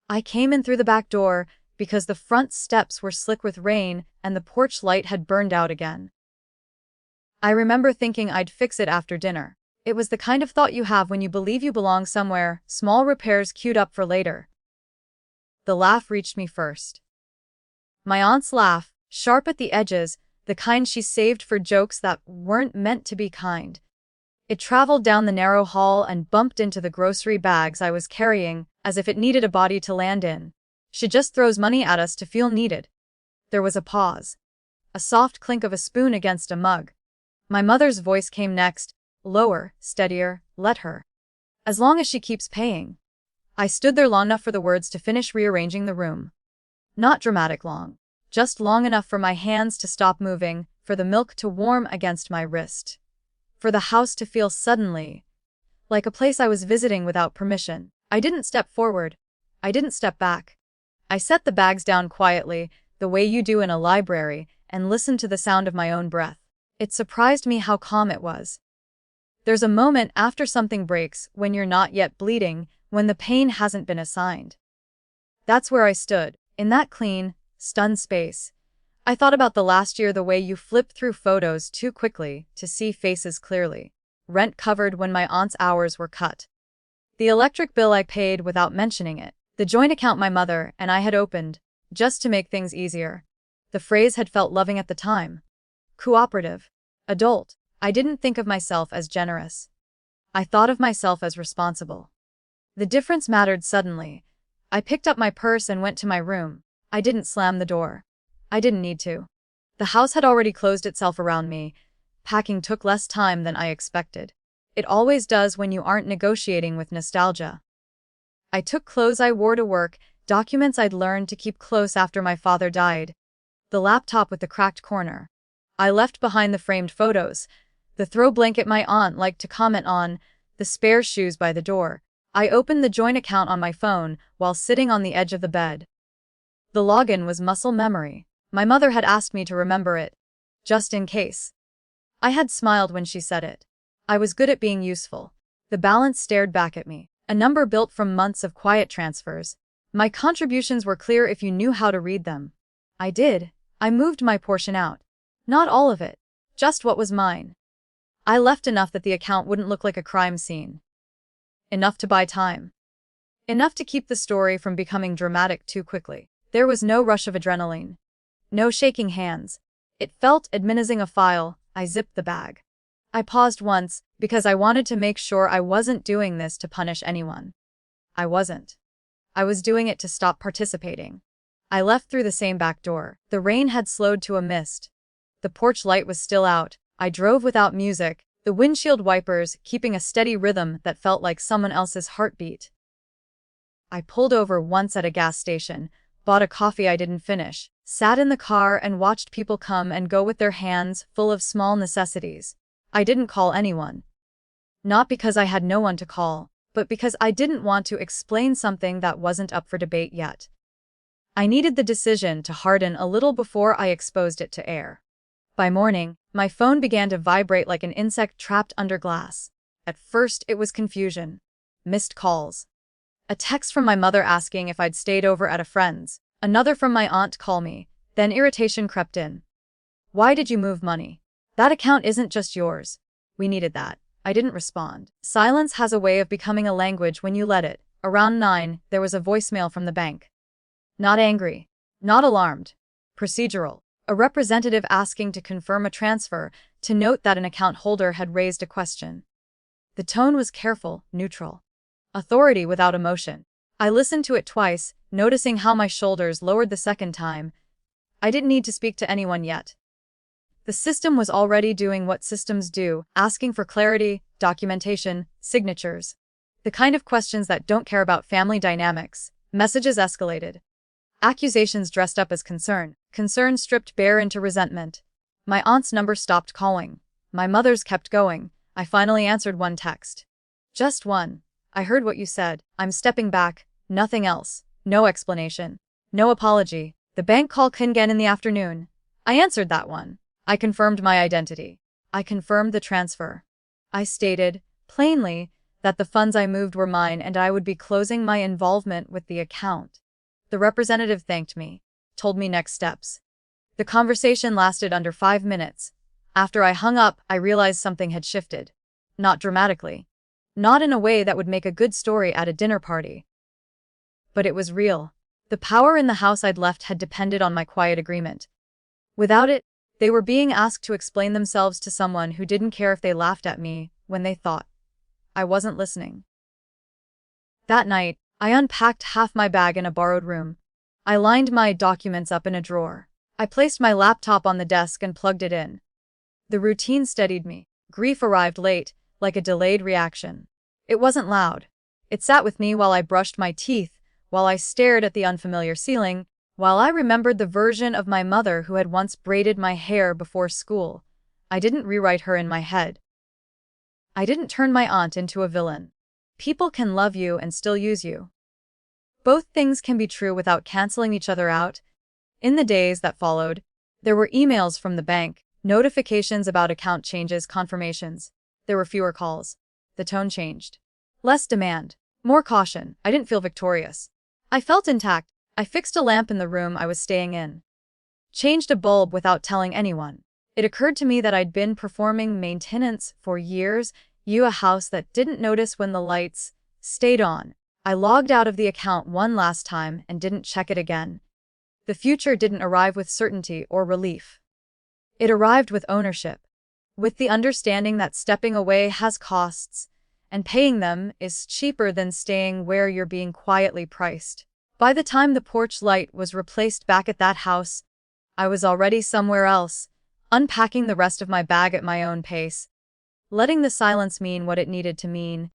I came in through the back door because the front steps were slick with rain and the porch light had burned out again. I remember thinking I'd fix it after dinner. It was the kind of thought you have when you believe you belong somewhere, small repairs queued up for later. The laugh reached me first. My aunt's laugh, sharp at the edges, the kind she saved for jokes that weren't meant to be kind. It traveled down the narrow hall and bumped into the grocery bags I was carrying, as if it needed a body to land in. She just throws money at us to feel needed. There was a pause. A soft clink of a spoon against a mug. My mother's voice came next, lower, steadier, let her. As long as she keeps paying. I stood there long enough for the words to finish rearranging the room. Not dramatic long. Just long enough for my hands to stop moving, for the milk to warm against my wrist. For the house to feel suddenly like a place I was visiting without permission. I didn't step forward. I didn't step back. I set the bags down quietly, the way you do in a library, and listened to the sound of my own breath. It surprised me how calm it was. There's a moment after something breaks, when you're not yet bleeding, when the pain hasn't been assigned. That's where I stood, in that clean, stunned space. I thought about the last year, the way you flip through photos too quickly to see faces clearly. Rent covered when my aunt's hours were cut. The electric bill I paid without mentioning it. The joint account my mother and I had opened, just to make things easier. The phrase had felt loving at the time. Cooperative. Adult. I didn't think of myself as generous. I thought of myself as responsible. The difference mattered suddenly. I picked up my purse and went to my room. I didn't slam the door. I didn't need to. The house had already closed itself around me. Packing took less time than I expected. It always does when you aren't negotiating with nostalgia. I took clothes I wore to work, documents I'd learned to keep close after my father died. The laptop with the cracked corner. I left behind the framed photos, the throw blanket my aunt liked to comment on, the spare shoes by the door. I opened the joint account on my phone while sitting on the edge of the bed. The login was muscle memory. My mother had asked me to remember it, just in case. I had smiled when she said it. I was good at being useful. The balance stared back at me, a number built from months of quiet transfers. My contributions were clear if you knew how to read them. I did. I moved my portion out. Not all of it, just what was mine. I left enough that the account wouldn't look like a crime scene. Enough to buy time. Enough to keep the story from becoming dramatic too quickly. There was no rush of adrenaline. No shaking hands. It felt adminising a file. I zipped the bag. I paused once, because I wanted to make sure I wasn't doing this to punish anyone. I wasn't. I was doing it to stop participating. I left through the same back door. The rain had slowed to a mist. The porch light was still out. I drove without music, the windshield wipers keeping a steady rhythm that felt like someone else's heartbeat. I pulled over once at a gas station, bought a coffee I didn't finish, sat in the car and watched people come and go with their hands full of small necessities. I didn't call anyone. Not because I had no one to call, but because I didn't want to explain something that wasn't up for debate yet. I needed the decision to harden a little before I exposed it to air. By morning, my phone began to vibrate like an insect trapped under glass. At first, it was confusion. Missed calls. A text from my mother asking if I'd stayed over at a friend's. Another from my aunt call me. Then irritation crept in. Why did you move money? That account isn't just yours. We needed that. I didn't respond. Silence has a way of becoming a language when you let it. Around 9, there was a voicemail from the bank. Not angry. Not alarmed. Procedural. A representative asking to confirm a transfer, to note that an account holder had raised a question. The tone was careful, neutral. Authority without emotion. I listened to it twice, noticing how my shoulders lowered the second time. I didn't need to speak to anyone yet. The system was already doing what systems do, asking for clarity, documentation, signatures. The kind of questions that don't care about family dynamics. Messages escalated. Accusations dressed up as concern. Concern stripped bare into resentment. My aunt's number stopped calling. My mother's kept going. I finally answered one text. Just one. I heard what you said. I'm stepping back. Nothing else. No explanation. No apology. The bank call can again in the afternoon. I answered that one. I confirmed my identity. I confirmed the transfer. I stated, plainly, that the funds I moved were mine and I would be closing my involvement with the account. The representative thanked me, told me next steps. The conversation lasted under 5 minutes. After I hung up, I realized something had shifted. Not dramatically. Not in a way that would make a good story at a dinner party. But it was real. The power in the house I'd left had depended on my quiet agreement. Without it, they were being asked to explain themselves to someone who didn't care if they laughed at me when they thought I wasn't listening. That night, I unpacked half my bag in a borrowed room. I lined my documents up in a drawer. I placed my laptop on the desk and plugged it in. The routine steadied me. Grief arrived late, like a delayed reaction. It wasn't loud. It sat with me while I brushed my teeth, while I stared at the unfamiliar ceiling, while I remembered the version of my mother who had once braided my hair before school. I didn't rewrite her in my head. I didn't turn my aunt into a villain. People can love you and still use you. Both things can be true without canceling each other out. In the days that followed, there were emails from the bank, notifications about account changes, confirmations. There were fewer calls. The tone changed. Less demand. More caution. I didn't feel victorious. I felt intact. I fixed a lamp in the room I was staying in. Changed a bulb without telling anyone. It occurred to me that I'd been performing maintenance for years, a house that didn't notice when the lights stayed on. I logged out of the account one last time and didn't check it again. The future didn't arrive with certainty or relief. It arrived with ownership, with the understanding that stepping away has costs, and paying them is cheaper than staying where you're being quietly priced. By the time the porch light was replaced back at that house, I was already somewhere else, unpacking the rest of my bag at my own pace, letting the silence mean what it needed to mean.